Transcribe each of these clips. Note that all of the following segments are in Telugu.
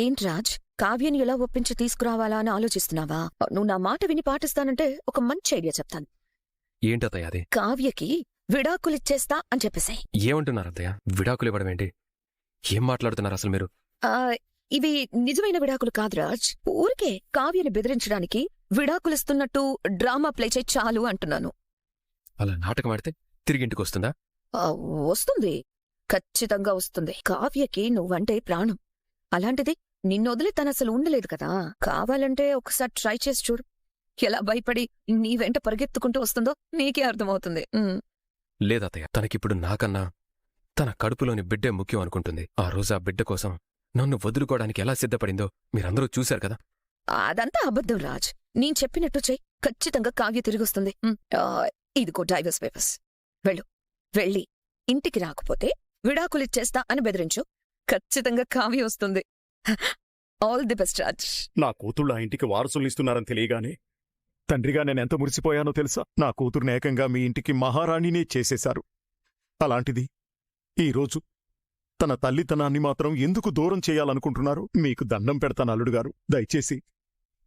ఏంటి రాజ్, కావ్యని ఎలా ఒప్పించి తీసుకురావాలా అని ఆలోచిస్తున్నావా? నువ్వు నా మాట విని పాటిస్తానంటే ఒక మంచి ఐడియా చెప్తాను. ఏంటత్తయ్య అది? కావ్యకి విడాకులిచ్చేస్తా అని చెప్పేసాయి. ఏమంటున్నారు అత్తయ్య? విడాకులు ఇవ్వడం ఏంటి? ఏం మాట్లాడుతున్నారు అసలు మీరు? ఇవి నిజమైన విడాకులు కాదు రాజ్. ఊరికే కావ్యని బెదిరించడానికి విడాకులిస్తున్నట్టు డ్రామా ప్లే చేయి చాలు అంటున్నాను. అలా నాటకం ఆడితే తిరిగి ఇంటికి వస్తుందా? వస్తుంది, ఖచ్చితంగా వస్తుంది. కావ్యకి నువ్వంటే ప్రాణం. అలాంటిది నిన్నొదిలి తనసలు ఉండలేదు కదా. కావాలంటే ఒకసారి ట్రై చేసి చూడు. ఎలా భయపడి నీ వెంట పరిగెత్తుకుంటూ వస్తుందో నీకే అర్థమవుతుంది. లేదత్తయ్య, తనకిప్పుడు నాకన్నా తన కడుపులోని బిడ్డే ముఖ్యం అనుకుంటుంది. ఆ రోజు ఆ బిడ్డ కోసం నన్ను వదులుకోవడానికి ఎలా సిద్ధపడిందో మీరందరూ చూశారు కదా. అదంతా అబద్ధం రాజ్. నేను చెప్పినట్టు చెయ్యి, ఖచ్చితంగా కావ్య తిరిగొస్తుంది. ఇదిగో డైవర్స్ పేపర్స్. వెళ్ళి ఇంటికి రాకపోతే విడాకులిచ్చేస్తా అని బెదిరించు. ఖచ్చితంగా కావ్య వస్తుంది. All the best Raj. నా కూతుళ్ళు ఆ ఇంటికి వారసుల్నిస్తున్నారని తెలియగానే తండ్రిగా నేనెంత మురిసిపోయానో తెలుసా? నా కూతుర్ని ఏకంగా మీ ఇంటికి మహారాణినే చేసేశారు. అలాంటిది ఈరోజు తన తల్లితనాన్ని మాత్రం ఎందుకు దూరం చేయాలనుకుంటున్నారు? మీకు దండం పెడతాను అల్లుడుగారు, దయచేసి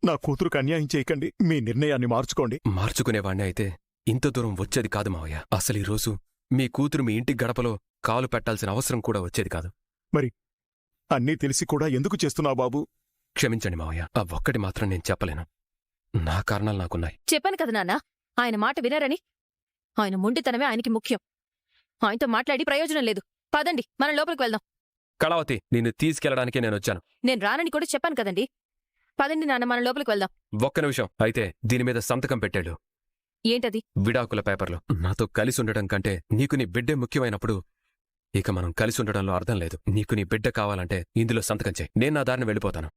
నా కూతురుకు అన్యాయం చేయకండి. మీ నిర్ణయాన్ని మార్చుకోండి. మార్చుకునేవాణ్ణి అయితే ఇంత దూరం వచ్చేది కాదు మావయ్య. అసలు ఈరోజు మీ కూతురు మీ ఇంటి గడపలో కాలు పెట్టాల్సిన అవసరం కూడా వచ్చేది కాదు. మరి అన్నీ తెలిసి కూడా ఎందుకు చేస్తున్నావు బాబూ? క్షమించండి మావయ్య, ఆ ఒక్కటి మాత్రం నేను చెప్పలేను. నా కారణాలు నాకున్నాయి. చెప్పాను కదా నాన్న, ఆయన మాట వినరని. ఆయన మొండితనమే ఆయనకి ముఖ్యం. ఆయనతో మాట్లాడి ప్రయోజనం లేదు. పదండి, మనం లోపలికి వెళ్దాం. కళావతి, నిన్ను తీసుకెళ్లడానికే నేనొచ్చాను. నేను రానని కూడా చెప్పాను కదండి. పదండి నాన్న, మనం లోపలికి వెళ్దాం. ఒక్క నిమిషం. అయితే దీని మీద సంతకం పెట్టాడు. ఏంటది? విడాకుల పేపర్లో. నాతో కలిసి ఉండడం కంటే నీకు నీ బిడ్డే ముఖ్యమైనప్పుడు ఇక మనం కలిసి ఉండడంలో అర్థం లేదు. నీకు నీ బిడ్డ కావాలంటే ఇందులో సంతకం చేయి. నేను నా దారిని వెళ్ళిపోతాను.